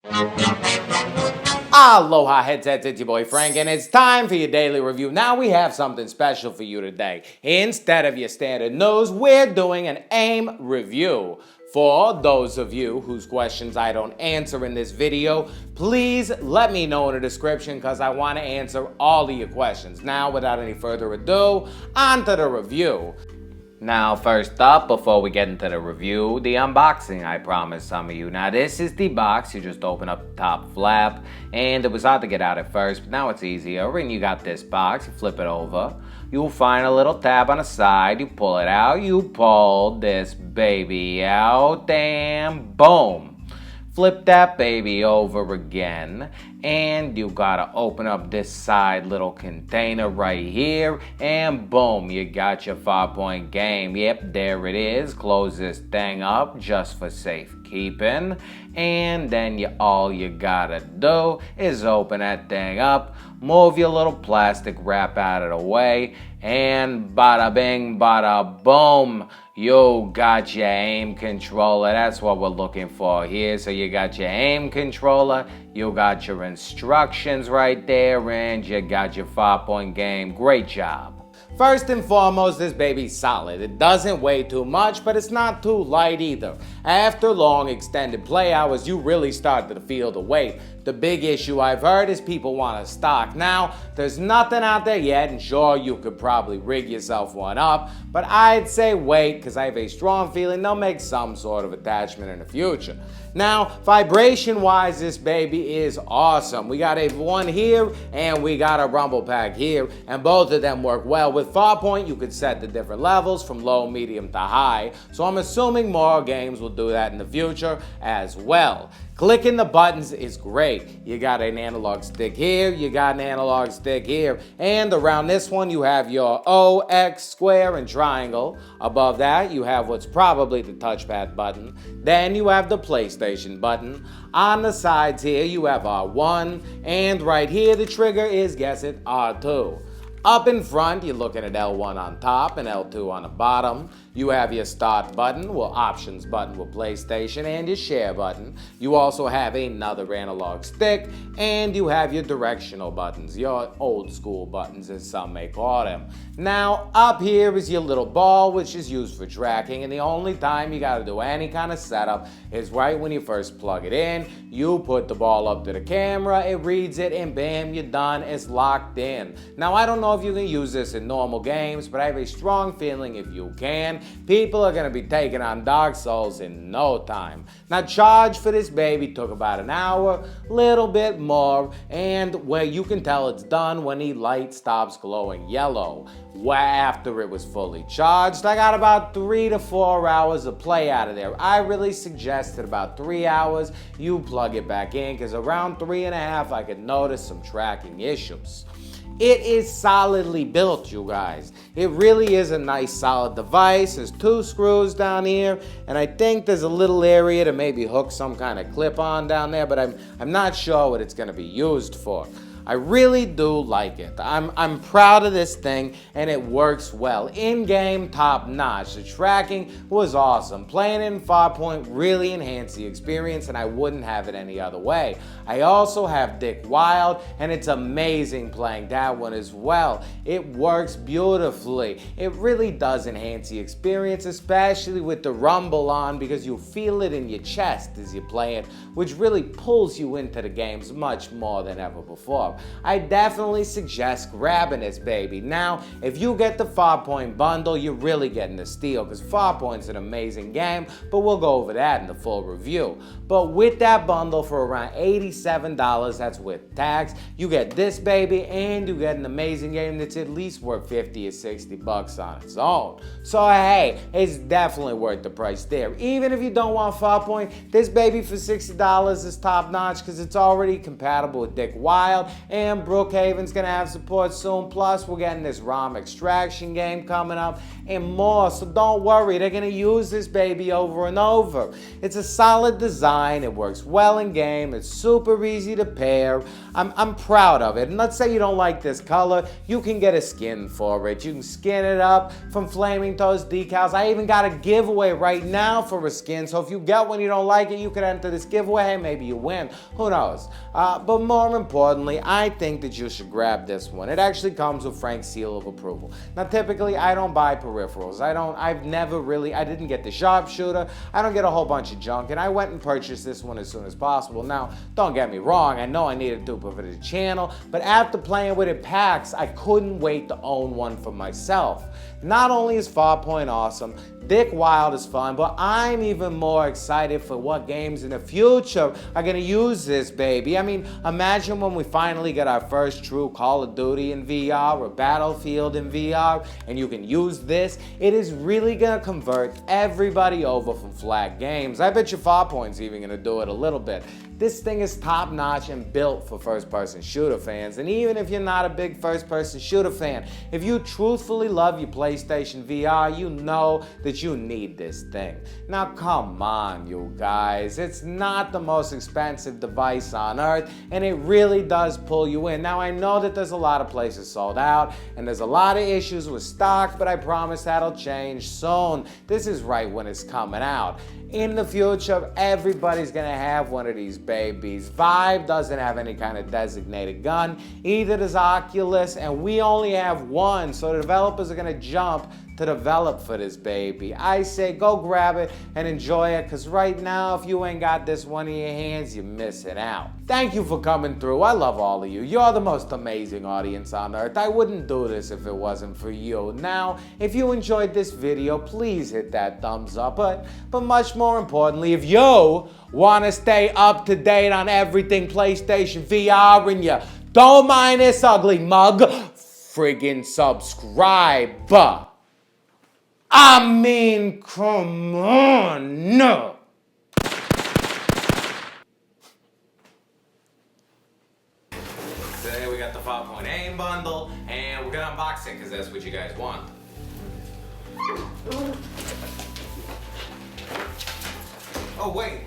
Aloha Headsets, it's your boy Frank, and it's time for your daily review. Now we have something special for you today. Instead of your standard news, we're doing an AIM review. For those of you whose questions I don't answer in this video, please let me know in the description because I want to answer all of your questions. Now, without any further ado, on to the review. Now, first up, before we get into the review, the unboxing I promised some of you. Now, this is the box. You just open up the top flap, and it was hard to get out at first, but now it's easier. And you got this box. You flip it over. You'll find a little tab on the side. You pull it out. You pull this baby out, and boom. Flip that baby over again, and you gotta open up this side little container right here, and boom, you got your Farpoint game. Yep, there it is. Close this thing up just for safekeeping, and then all you gotta do is open that thing up, move your little plastic wrap out of the way, and bada bing, bada boom, you got your aim controller. That's what we're looking for here. So you got your aim controller, you got your instructions right there, and you got your Farpoint game. Great job. First and foremost, this baby's solid. It doesn't weigh too much, but it's not too light either. After long extended play hours, you really start to feel the weight. The big issue I've heard is people want a stock. Now, there's nothing out there yet, and sure, you could probably rig yourself one up, but I'd say wait, because I have a strong feeling they'll make some sort of attachment in the future. Now, vibration-wise, this baby is awesome. We got a one here, and we got a rumble pack here, and both of them work well. With Farpoint, you could set the different levels from low, medium to high, so I'm assuming more games will do that in the future as well. Clicking the buttons is great. You got an analog stick here, you got an analog stick here, and around this one you have your O, X, square, and triangle. Above that you have what's probably the touchpad button. Then you have the PlayStation button. On the sides here you have R1, and right here the trigger is, guess it, R2. Up in front, you're looking at L1 on top and L2 on the bottom. You have your start button, options button with PlayStation, and your share button. You also have another analog stick, and you have your directional buttons, your old school buttons as some may call them. Now, up here is your little ball, which is used for tracking, and the only time you gotta do any kind of setup is right when you first plug it in. You put the ball up to the camera, it reads it, and bam, you're done, it's locked in. Now, I don't know if you can use this in normal games, but I have a strong feeling if you can, people are going to be taking on Dark Souls in no time. Now, charge for this baby took about an hour, little bit more, and where you can tell it's done when the light stops glowing yellow. After it was fully charged, I got about 3 to 4 hours of play out of there. I really suggested about 3 hours you plug it back in, because around 3.5 I could notice some tracking issues. It is solidly built, you guys. It really is a nice solid device. There's 2 screws down here, and I think there's a little area to maybe hook some kind of clip on down there, but I'm not sure what it's going to be used for. I really do like it. I'm proud of this thing, and it works well. In-game, top notch. The tracking was awesome. Playing in Farpoint really enhanced the experience, and I wouldn't have it any other way. I also have Dick Wild, and it's amazing playing that one as well. It works beautifully. It really does enhance the experience, especially with the rumble on, because you feel it in your chest as you play it, which really pulls you into the games much more than ever before. I definitely suggest grabbing this baby. Now, if you get the Farpoint bundle, you're really getting a steal, because Farpoint's an amazing game, but we'll go over that in the full review. But with that bundle for around $87, that's with tax, you get this baby and you get an amazing game that's at least worth 50 or 60 bucks on its own. So hey, it's definitely worth the price there. Even if you don't want Farpoint, this baby for $60 is top notch because it's already compatible with Dick Wild and Brookhaven's gonna have support soon. Plus, we're getting this ROM extraction game coming up and more, so don't worry, they're gonna use this baby over and over. It's a solid design, it works well in game, it's super easy to pair. I'm proud of it. And let's say you don't like this color, you can get a skin for it. You can skin it up from Flaming Toes decals. I even got a giveaway right now for a skin, so if you get one you don't like it, you could enter this giveaway. Hey, maybe you win, who knows? But more importantly, I think that you should grab this one. It actually comes with Frank's seal of approval. Now, typically, I don't buy peripherals. I didn't get the sharpshooter. I don't get a whole bunch of junk, and I went and purchased this one as soon as possible. Now, don't get me wrong, I know I need a dupe for the channel, but after playing with it packs, I couldn't wait to own one for myself. Not only is Farpoint awesome, Dick Wild is fun, but I'm even more excited for what games in the future are gonna use this baby. I mean, imagine when we finally get our first true Call of Duty in VR or Battlefield in VR, and you can use this. It is really gonna convert everybody over from flat games. I bet you Farpoint's even gonna do it a little bit. This thing is top notch and built for first-person shooter fans. And even if you're not a big first-person shooter fan, if you truthfully love your PlayStation VR, you know that you need this thing. Now come on, you guys. It's not the most expensive device on earth, and it really does pull you in. Now I know that there's a lot of places sold out, and there's a lot of issues with stock, but I promise that'll change soon. This is right when it's coming out. In the future, everybody's gonna have one of these babies. Vive doesn't have any kind of designated gun, either does Oculus, and we only have one, so the developers are gonna jump to develop for this baby. I say go grab it and enjoy it, because right now, if you ain't got this one in your hands, you're missing out. Thank you for coming through. I love all of you. You're the most amazing audience on earth. I wouldn't do this if it wasn't for you. Now, if you enjoyed this video, please hit that thumbs up. But much more importantly, if you want to stay up to date on everything PlayStation VR and you don't mind this ugly mug, friggin' subscribe. I mean, come on, no. Today we got the Farpoint aim bundle, and we're gonna unbox it because that's what you guys want. Oh wait,